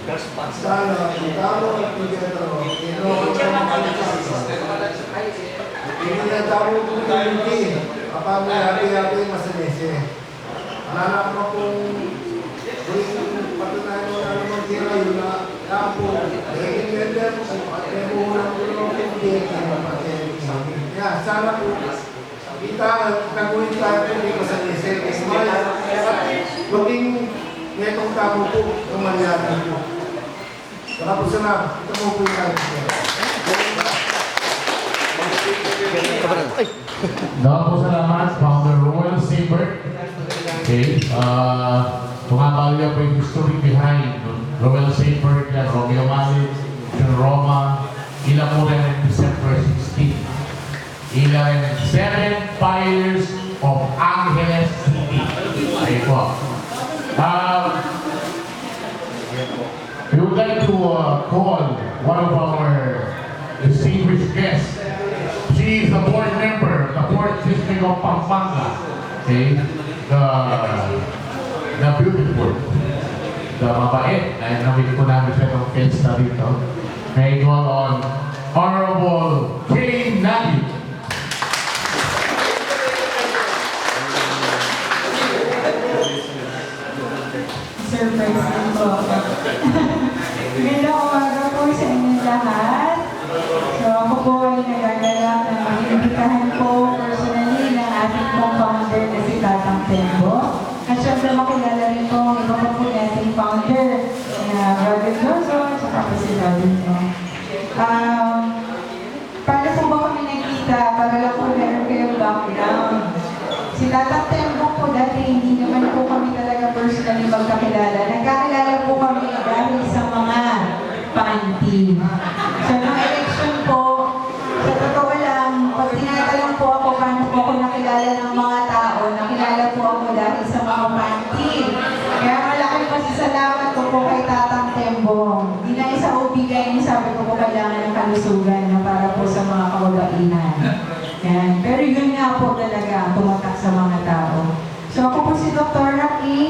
Sana, tamo at pagkano, hindi na tamo community. Kapag happy-happy, masanese. Anak mo kung patunayan mo na naman tira yun na po, member mo at may muhulang ko naman kung hindi kaya sana po, kita, naguhin tayo hindi masanese. Maging netong tamo po ng mangyari po. Tapos na, ito mo po yung kanya. Salamat, Founder Royal Saber. Okay, tumatalya po yung history behind Royal Saber, Romeo Malik, Roma, ilang mo rin ng December 16. Ilang 7 Fires of Angeles City. Ayun po. We would like to call one of our distinguished guests. She is a board member of the 4th District of Pampanga. Okay? The beautiful, the mabait, and namit po namin siya ng fiesta dito. May call on Honorable Kay Nagi. Sir President po. Magandang umaga po sa inyong lahat. So ako po ay nagagalak na mag-imbitahan po personally ng ating pong founder na si Tatang Tembo. At syempre makilala rin po ang iba po nating founder na Brother Johnson at saka po si Brother No. Paano po ba kami nagkita? Para lang po meron kayong background. Si Tatang Tembo po dati hindi naman po kami talaga personally magkakilala. Nagkakilala po kami dahil sa mga panty. Sa mga election po, sa totoo lang, pag tinatanong po ako paano po ako nakilala ng mga tao, nakilala po ako dahil sa mga panty. Kaya malaki pasasalamat ko po kay Tatang Tembo. Hindi na isa ubigay niya, sabi ko po kailangan ng kalusugan na para po sa mga kababaihan. Yan. Pero yun nga po talaga, tumatak sa mga tao. So ako po si Dr. Rocky,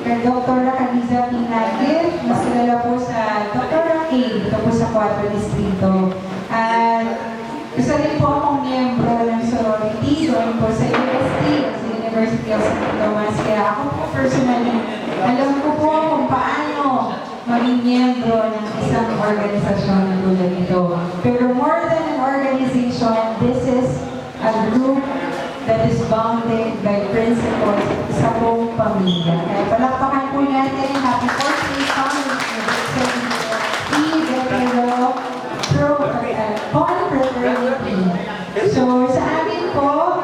Dr. Caniza Pinagil, mas kilala po sa Dr. Rocky, dito po sa 4 Distrito. At isa rin po akong miyembro ng sorority, doon po sa UST, sa University of St. Thomas. Kaya ako po personally, alam ko po kung paano maging miyembro ng isang organisasyon na tulad ito. Pero more than an organization, this is a group that is bounded by principles sa buong pamilya. Kaya palakpakan po natin, happy 4th Confraternity. So sa amin po,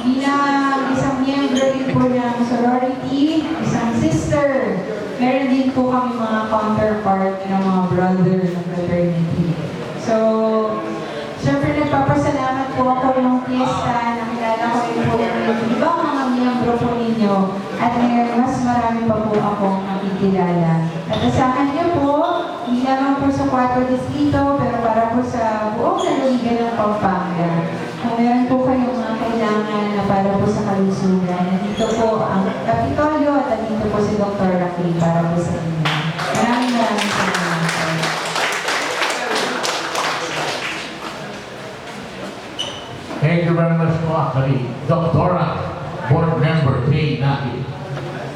bilang isang miyembro din po ng sorority, isang sister, meron din po kami mga counterpart ng mga brother ng fraternity. So, syempre nagpapasalamat po ako ng fiesta, nakilala ko rin po yung ibang mga miyembro po ninyo at ngayon mas marami pa po akong makikilala. At asahan niyo po, hindi naman po sa 4 Distrito, pero para po sa buong lalawigan ng Pampanga. Kung meron po kayong mga kailangan na para po sa kalusugan, nandito po ang Kapitolyo at nandito po si Dr. Rocky para po sa inyo. Maraming salamat po. Thank you very much po actually. Dr. Board Member Kay Nagi.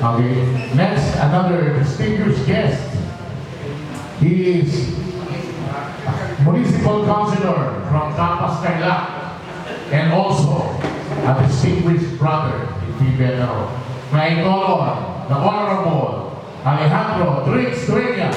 Okay. Next, another distinguished guest. He is Municipal Councilor from Capas, Tarlac, and also a distinguished brother in Tibetaro. May I call on the Honorable Alejandro Trix Dueñas.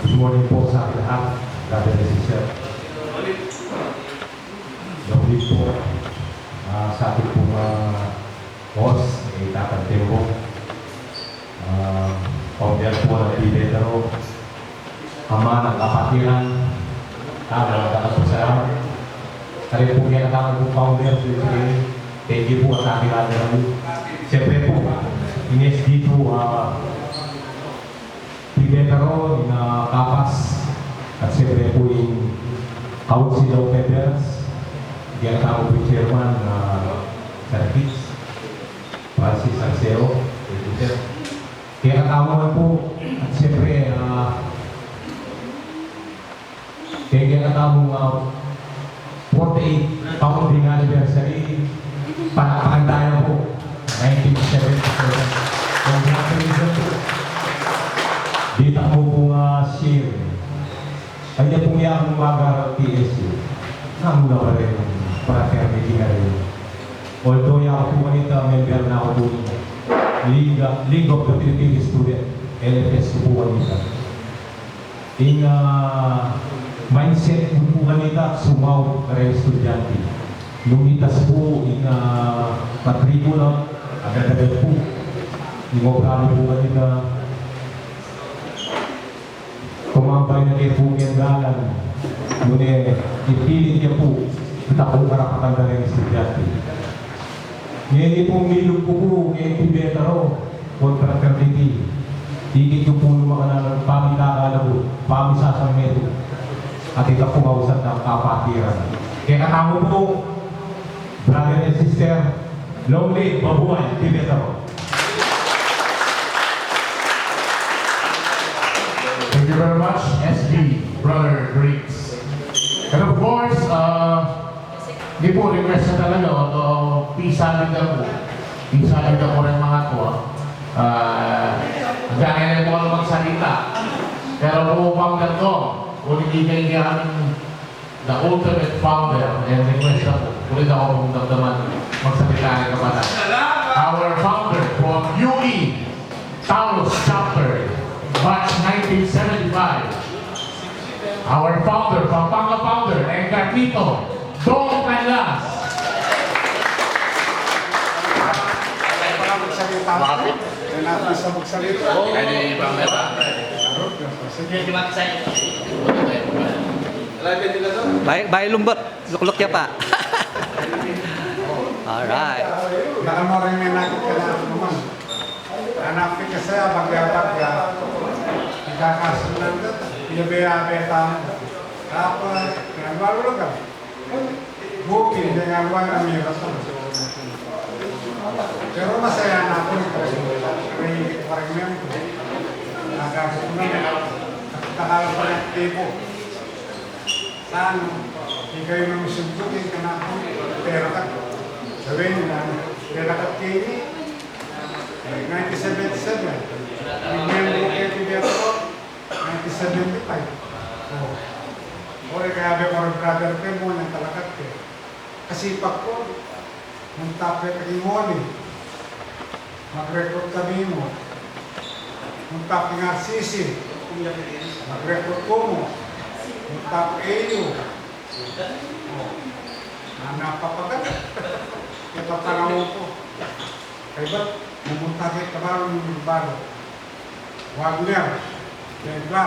Good morning po sa aking lahat. Grabe na si Sir. Yung lead po sa ating pong boss, Tatang Tembo. Founder po ng Tibetaro. Ama ng kapatiran. Mga kasasalamat. Kali po yan ang aking founder, si Thank you po at aking alam. Siyempre po, in SD po, Pivetaro, in Kapas, at siyempre po yung Council of Federals, kaya tao po yung chairman, Sir Fitz, Francis Arceo, kaya katawa po, at siyempre, kaya katawa 48 founding anniversary, palakpakan tayo po, 1977. Congratulations po. Dito po pong share. Kanya pong yung umaga TSU. Namula pa rin fraternity na rin. Although yung ako po kanita, member na ako po League of the Philippine Student, LFS po kanita. In mindset po kanita, sumaw na rin estudyante. Lumitas po in matrikula, agad-agad po. Yung obrano po kanita, kumambay na kayo po yung galang. Ngunit, ipilit niya po, kita po karapatan na rin estudyante. Ngayon pong nilog po po, ngayon po Betaro, confraternity. Higit yung puno makalalang pamitakala po, pamisasang medo. At ito po mausap ng kapatiran. Kaya katamo po, brother and sister, long live, mabuhay, Betaro. Thank you very much, SD, Brother Greeks. And of course, di po request na talaga, although pisalig na po. Pisalig na po rin mga to. Gaya na po ako magsalita. Pero po founder ko, kung hindi kayo aming the ultimate founder and request na po, ulit ako kung damdaman magsalita ng kapatid. Our founder from UE, Talos Chapter, March 1975. Our founder, Pampanga founder, Encarnito, Dong Canlas. Bakit? Natin sa magsalita. Pwede ibang meron. Sige. Bahay lumbot, lukluk ya Pak. Alright. Baka mo rin may nakit ka na naman. Hanapin ka sa'yo, bagya-bagya. Ikakasunod ka. Pinabayabe tayo. Tapos, pinagwalo ka. Bukid, dengan wala miras. Pero masaya na ako nito. Nahihigit pa rin meron ko. Nagkakasunod na. Takal pa rin tipo. Saan? Hindi kayo nang subukin ka na ako. Pero ka. Sabihin nyo na, pera ka kini. 1977. Bigyan mo kayo pibiyat ko. 1975. Ore kaya be or brother pe mo nang talakat ke. Kasi pag ko nung tapet kay Moli. Mag-record kami mo. Nung tapet ng RCC. Mag-record ko mo. Nung tapet AU. Napapagat. Ito parang ko. Kaya ba't pumunta kayo kabarong yung balo? Wagner. Lembra.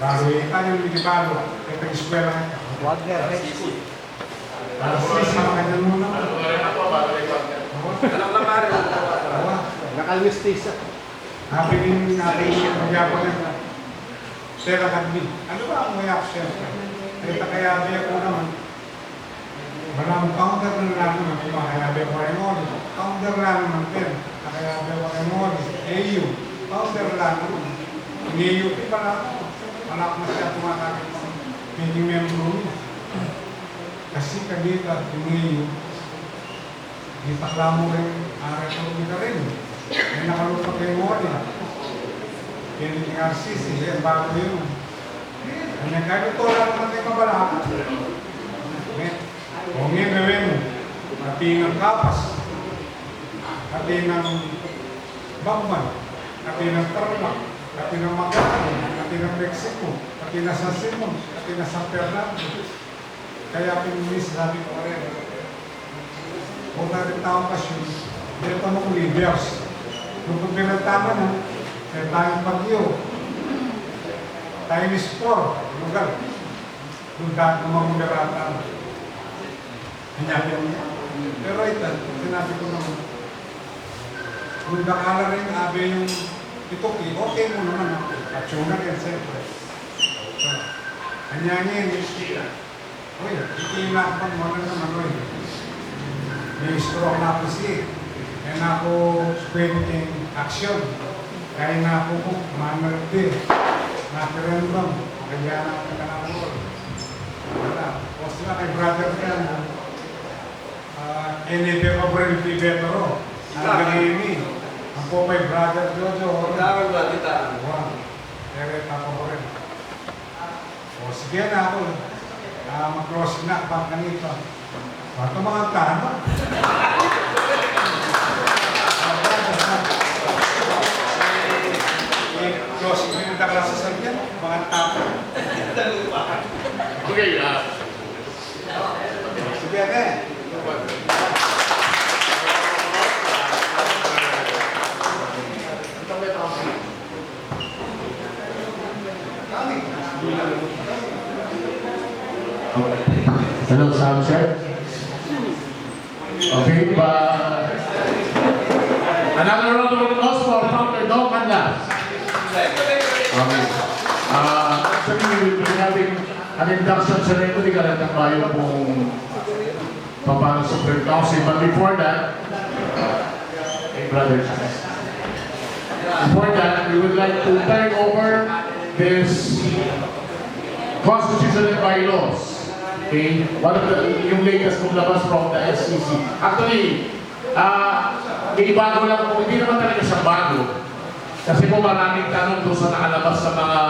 Bago ikan yung Ligibalo, ito yung eskwela nga. Wagner High School. Sisi, makanya muna. Alam na pare. Nakalmistisa. Habi din natin yung magyapon nila. Sera Kadbi. Ano ba ang mayap siya? Kaya kayabi ako naman. Maraming founder na lang naman. Makayabi ako rin mo. Founder lang naman din. Nakayabi ako rin mo. AU. Founder lang naman. Ini-UP pala ako. Anak na siya tumakakit ko. Pwedeng membro niya. Kasi kabita, yung ngayon, itaklamo rin, record ka rin. May nakalupa kayo mo rin. Kaya yung RCC, yan bago yun. Ang nagkagito lang naman kayo kabalaka. Kung ngayon gawin mo, pati ng Kapas, pati ng Bangman, pati ng Tarlac, pati ng Magalang, pati ng Mexico, pati na San Simon, pati na San Fernando. Kaya pinulis namin ko rin. Kung natin taong pasyon, dito mo kung leaders. Kung pinagtama na, kaya tayong Bagyo, tayong Sport, lugar. Kung dahil mga moderata. Sinabi mo niya. Pero ito, sinabi ko naman, kung nakala rin abe yung ituki, okay mo naman ako. At yung na rin, siyempre. Kanya niya yung iskita. Uy, itinakpan mo na naman, uy. May stroke na ako siya. Kaya na ako spending action. Kaya na ako kung manarapir. Natirendam. Kaya na ako kanakul. Wala. O sila kay brother ka na. NAP pa po rin Pibetoro. Ang ganini. Ang po may brother Jojo. Tawag ba, tita? Wow. Kaya pa po rin. O sige na ako. Mag-cross na. Baka nito. Bato mga tama. Close mo yung nakalasa sa niya. Mga tama. Okay, Sige na. hello, sound check. Okay, another round of applause for Dr. Dom Manlas. Okay. Actually, we will be having an induction ceremony ka lang tayo kung paano Supreme Council. But before that, brothers, before that, we would like to turn over this Constitution and bylaws. Okay? One of yung latest kong labas from the SEC. Actually, may bago lang po, hindi naman talaga siya bago. Kasi po maraming tanong doon sa nakalabas sa mga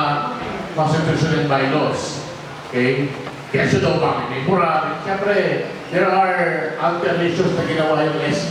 Constitution and bylaws. Okay? Kaya siya daw bakit may mura. Siyempre, there are alterations na ginawa yung SEC.